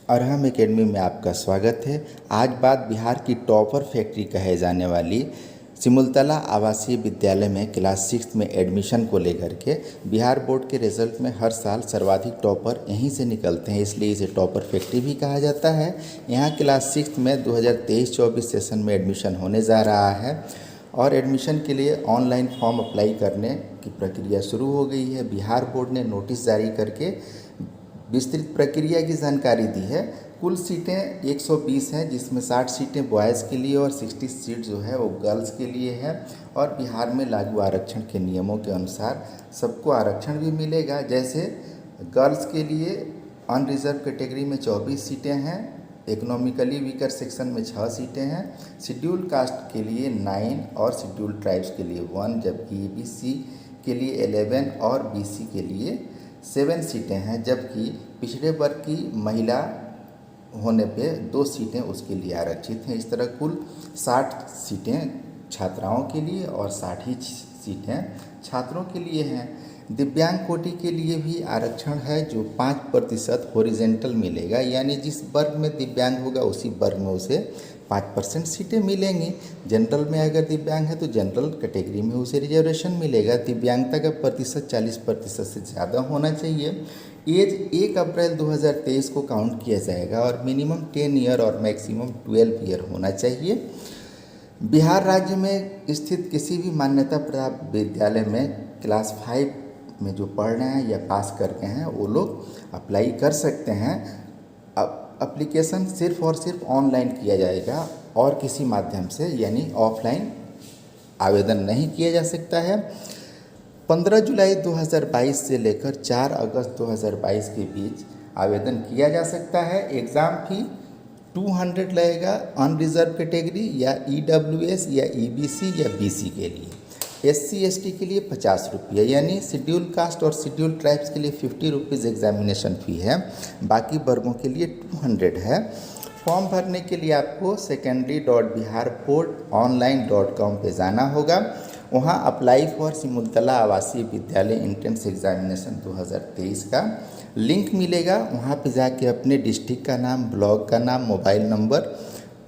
Arham academy में आपका स्वागत है। आज बात बिहार की टॉपर फैक्ट्री कहे जाने वाली सिमुलतला आवासीय विद्यालय में क्लास 6 में एडमिशन को लेकर के। बिहार बोर्ड के रिजल्ट में हर साल सर्वाधिक टॉपर यहीं से निकलते हैं, इसलिए इसे टॉपर फैक्ट्री भी कहा जाता है। यहाँ क्लास 6 में 2023-24 सेशन में एडमिशन होने जा रहा है और एडमिशन के लिए ऑनलाइन फॉर्म अप्लाई करने की प्रक्रिया शुरू हो गई है। बिहार बोर्ड ने नोटिस जारी करके विस्तृत प्रक्रिया की जानकारी दी है। कुल सीटें 120 हैं, जिसमें 60 सीटें बॉयज़ के लिए और 60 सीट जो है वो गर्ल्स के लिए है। और बिहार में लागू आरक्षण के नियमों के अनुसार सबको आरक्षण भी मिलेगा। जैसे गर्ल्स के लिए अनरिजर्व कैटेगरी में 24 सीटें हैं, इकोनॉमिकली वीकर सेक्शन में 6 सीटें हैं, शेड्यूल कास्ट के लिए 9 और शेड्यूल ट्राइब्स के लिए 1, जबकि ईबीसी के लिए 11 और बीसी के लिए 7 सीटें हैं। जबकि पिछड़े वर्ग की महिला होने पे 2 सीटें उसके लिए आरक्षित हैं। इस तरह कुल 60 सीटें छात्राओं के लिए और 60 ही सीटें छात्रों के लिए हैं। दिव्यांग कोटि के लिए भी आरक्षण है, जो 5% हॉरिजेंटल मिलेगा, यानी जिस वर्ग में दिव्यांग होगा उसी वर्ग में उसे 5% सीटें मिलेंगी। जनरल में अगर दिव्यांग है तो जनरल कैटेगरी में उसे रिजर्वेशन मिलेगा। दिव्यांगता का प्रतिशत 40% से ज़्यादा होना चाहिए। एज 1 अप्रैल 2023 को काउंट किया जाएगा और मिनिमम 10 ईयर और मैक्सिमम 12 ईयर होना चाहिए। बिहार राज्य में स्थित किसी भी मान्यता प्राप्त विद्यालय में क्लास 5 में जो पढ़ रहे हैं या पास कर गए हैं वो लोग अप्लाई कर सकते हैं। एप्लीकेशन सिर्फ और सिर्फ ऑनलाइन किया जाएगा और किसी माध्यम से यानी ऑफलाइन आवेदन नहीं किया जा सकता है। 15 जुलाई 2022 से लेकर 4 अगस्त 2022 के बीच आवेदन किया जा सकता है। एग्ज़ाम फी 200 लगेगा अनरिजर्व कैटेगरी या ईडब्ल्यूएस या ईबीसी या बीसी के लिए। एससी एसटी के लिए 50 रुपये, यानी शेड्यूल कास्ट और शेड्यूल ट्राइब्स के लिए 50 रुपीज़ एग्जामिनेशन फ़ी है। बाकी वर्गों के लिए 200 है। फॉर्म भरने के लिए आपको secondary.biharboardonline.com पे जाना होगा। वहाँ अप्लाई फॉर सिमुलतला आवासीय विद्यालय एंट्रेंस एग्जामिनेशन 2023 का लिंक मिलेगा। वहाँ पे जाके अपने डिस्ट्रिक्ट का नाम, ब्लॉक का नाम, मोबाइल नंबर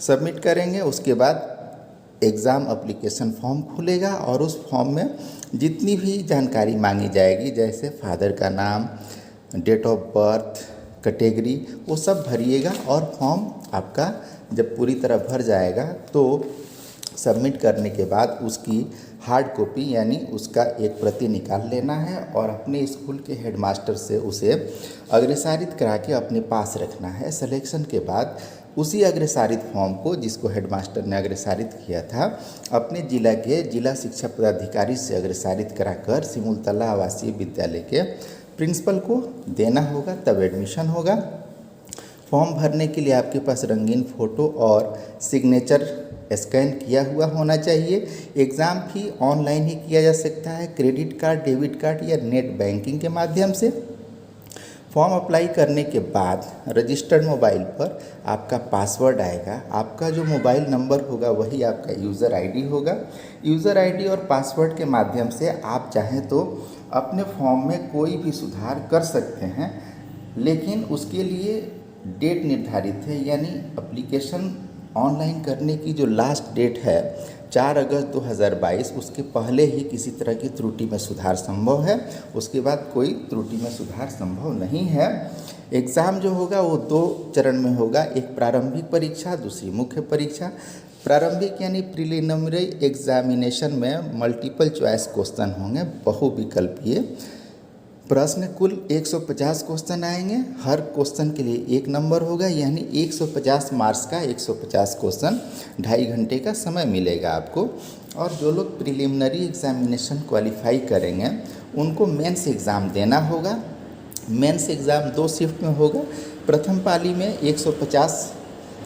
सबमिट करेंगे। उसके बाद एग्ज़ाम एप्लीकेशन फॉर्म खुलेगा और उस फॉर्म में जितनी भी जानकारी मांगी जाएगी, जैसे फादर का नाम, डेट ऑफ बर्थ, कैटेगरी, वो सब भरिएगा। और फॉर्म आपका जब पूरी तरह भर जाएगा तो सबमिट करने के बाद उसकी हार्ड कॉपी यानी उसका एक प्रति निकाल लेना है और अपने स्कूल के हेडमास्टर से उसे अग्रेसारित करा के अपने पास रखना है। सिलेक्शन के बाद उसी अग्रेसारित फॉर्म को, जिसको हेडमास्टर ने अग्रेसारित किया था, अपने जिला के जिला शिक्षा पदाधिकारी से अग्रेसारित कराकर सिमुलतला आवासीय विद्यालय के प्रिंसिपल को देना होगा, तब एडमिशन होगा। फॉर्म भरने के लिए आपके पास रंगीन फ़ोटो और सिग्नेचर स्कैन किया हुआ होना चाहिए। एग्ज़ाम फी ऑनलाइन ही किया जा सकता है, क्रेडिट कार्ड, डेबिट कार्ड या नेट बैंकिंग के माध्यम से। फॉर्म अप्लाई करने के बाद रजिस्टर्ड मोबाइल पर आपका पासवर्ड आएगा। आपका जो मोबाइल नंबर होगा वही आपका यूज़र आईडी होगा। यूज़र आईडी और पासवर्ड के माध्यम से आप चाहें तो अपने फॉर्म में कोई भी सुधार कर सकते हैं, लेकिन उसके लिए डेट निर्धारित है, यानी एप्लीकेशन ऑनलाइन करने की जो लास्ट डेट है 4 अगस्त 2022, उसके पहले ही किसी तरह की त्रुटि में सुधार संभव है। उसके बाद कोई त्रुटि में सुधार संभव नहीं है। एग्ज़ाम जो होगा वो 2 चरण में होगा, एक प्रारंभिक परीक्षा, दूसरी मुख्य परीक्षा। प्रारंभिक यानी प्रिलिमिनरी एग्जामिनेशन में मल्टीपल चॉइस क्वेश्चन होंगे, बहुविकल्पीय प्रश्न। कुल 150 क्वेश्चन आएंगे। हर क्वेश्चन के लिए 1 नंबर होगा, यानी 150 मार्क्स का 150 क्वेश्चन, 2.5 घंटे का समय मिलेगा आपको। और जो लोग प्रिलिमिनरी एग्जामिनेशन क्वालिफाई करेंगे उनको मेंस एग्ज़ाम देना होगा। मेंस एग्ज़ाम 2 शिफ्ट में होगा। प्रथम पाली में 150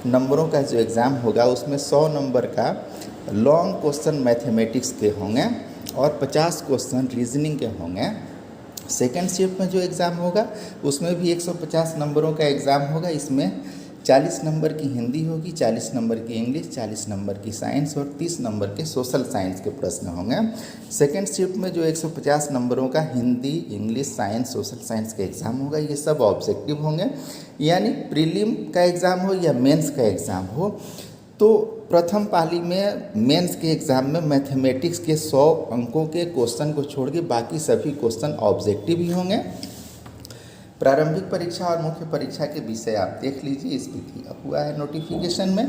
नंबरों का जो एग्ज़ाम होगा उसमें 100 नंबर का लॉन्ग क्वेश्चन मैथमेटिक्स के होंगे और 50 क्वेश्चन रीजनिंग के होंगे। सेकेंड शिफ्ट में जो एग्ज़ाम होगा उसमें भी 150 नंबरों का एग्ज़ाम होगा। इसमें 40 नंबर की हिंदी होगी, 40 नंबर की इंग्लिश, 40 नंबर की साइंस और 30 नंबर के सोशल साइंस के प्रश्न होंगे। सेकेंड शिफ्ट में जो 150 नंबरों का Hindi, English, science, social science का एग्ज़ाम होगा, ये सब ऑब्जेक्टिव होंगे। यानी प्रीलिम का एग्ज़ाम हो या मेंस का एग्ज़ाम हो, तो प्रथम पाली में मेंस के एग्ज़ाम में मैथमेटिक्स के 100 अंकों के क्वेश्चन को छोड़ के बाकी सभी क्वेश्चन ऑब्जेक्टिव ही होंगे। प्रारंभिक परीक्षा और मुख्य परीक्षा के विषय आप देख लीजिए, इस पर दिया हुआ है नोटिफिकेशन में।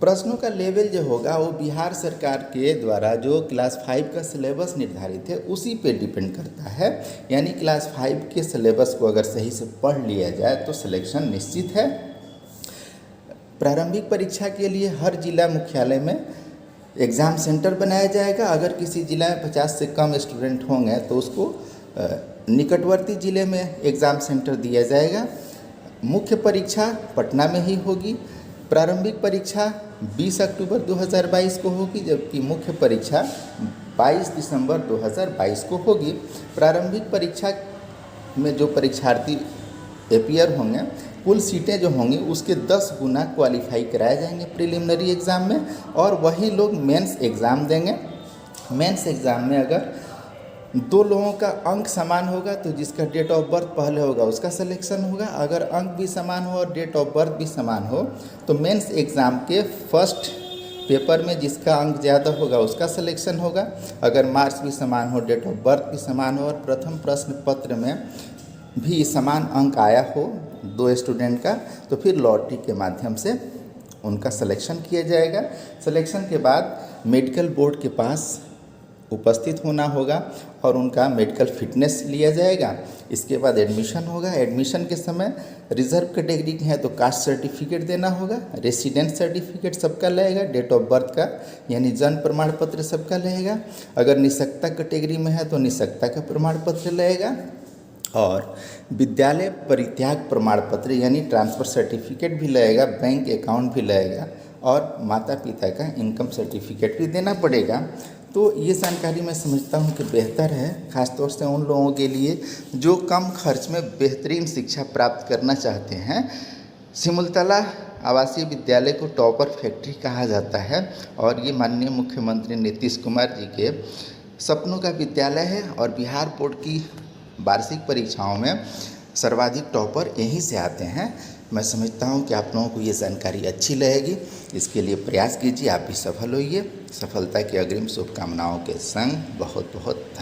प्रश्नों का लेवल जो होगा वो बिहार सरकार के द्वारा जो क्लास 5 का सिलेबस निर्धारित है उसी पे डिपेंड करता है। यानी क्लास 5 के सिलेबस को अगर सही से पढ़ लिया जाए तो सिलेक्शन निश्चित है। प्रारंभिक परीक्षा के लिए हर जिला मुख्यालय में एग्ज़ाम सेंटर बनाया जाएगा। अगर किसी जिला में 50 से कम स्टूडेंट होंगे तो उसको निकटवर्ती ज़िले में एग्ज़ाम सेंटर दिया जाएगा। मुख्य परीक्षा पटना में ही होगी। प्रारंभिक परीक्षा 20 अक्टूबर 2022 को होगी, जबकि मुख्य परीक्षा 22 दिसंबर 2022 को होगी। प्रारंभिक परीक्षा में जो परीक्षार्थी अपीयर होंगे, कुल सीटें जो होंगी उसके 10 गुना क्वालिफाई कराए जाएंगे प्रिलिमिनरी एग्ज़ाम में, और वही लोग मेंस एग्ज़ाम देंगे। मेंस एग्ज़ाम में अगर 2 लोगों का अंक समान होगा तो जिसका डेट ऑफ बर्थ पहले होगा उसका सिलेक्शन होगा। अगर अंक भी समान हो और डेट ऑफ बर्थ भी समान हो तो मेंस एग्ज़ाम के फर्स्ट पेपर में जिसका अंक ज़्यादा होगा उसका सिलेक्शन होगा। अगर मार्क्स भी समान हो, डेट ऑफ बर्थ भी समान हो और प्रथम प्रश्न पत्र में भी समान अंक आया हो 2 स्टूडेंट का, तो फिर लॉटरी के माध्यम से उनका सिलेक्शन किया जाएगा। सिलेक्शन के बाद मेडिकल बोर्ड के पास उपस्थित होना होगा और उनका मेडिकल फिटनेस लिया जाएगा। इसके बाद एडमिशन होगा। एडमिशन के समय रिजर्व कैटेगरी के हैं तो कास्ट सर्टिफिकेट देना होगा, रेसिडेंट सर्टिफिकेट सबका लगेगा, डेट ऑफ बर्थ का यानी जन्म प्रमाण पत्र सबका लगेगा। अगर निःशक्ता कैटेगरी में है तो निःशक्ता का प्रमाण पत्र लगेगा, और विद्यालय परित्याग प्रमाण पत्र यानी ट्रांसफ़र सर्टिफिकेट भी लगेगा, बैंक अकाउंट भी लगेगा और माता पिता का इनकम सर्टिफिकेट भी देना पड़ेगा। तो ये जानकारी मैं समझता हूँ कि बेहतर है, ख़ासतौर से उन लोगों के लिए जो कम खर्च में बेहतरीन शिक्षा प्राप्त करना चाहते हैं। सिमुलतला आवासीय विद्यालय को टॉपर फैक्ट्री कहा जाता है और ये माननीय मुख्यमंत्री नीतीश कुमार जी के सपनों का विद्यालय है, और बिहार बोर्ड की वार्षिक परीक्षाओं में सर्वाधिक टॉपर यहीं से आते हैं। मैं समझता हूं कि आप लोगों को ये जानकारी अच्छी लगेगी। इसके लिए प्रयास कीजिए, आप भी सफल होइए। सफलता की अग्रिम शुभकामनाओं के संग बहुत बहुत धन्यवाद।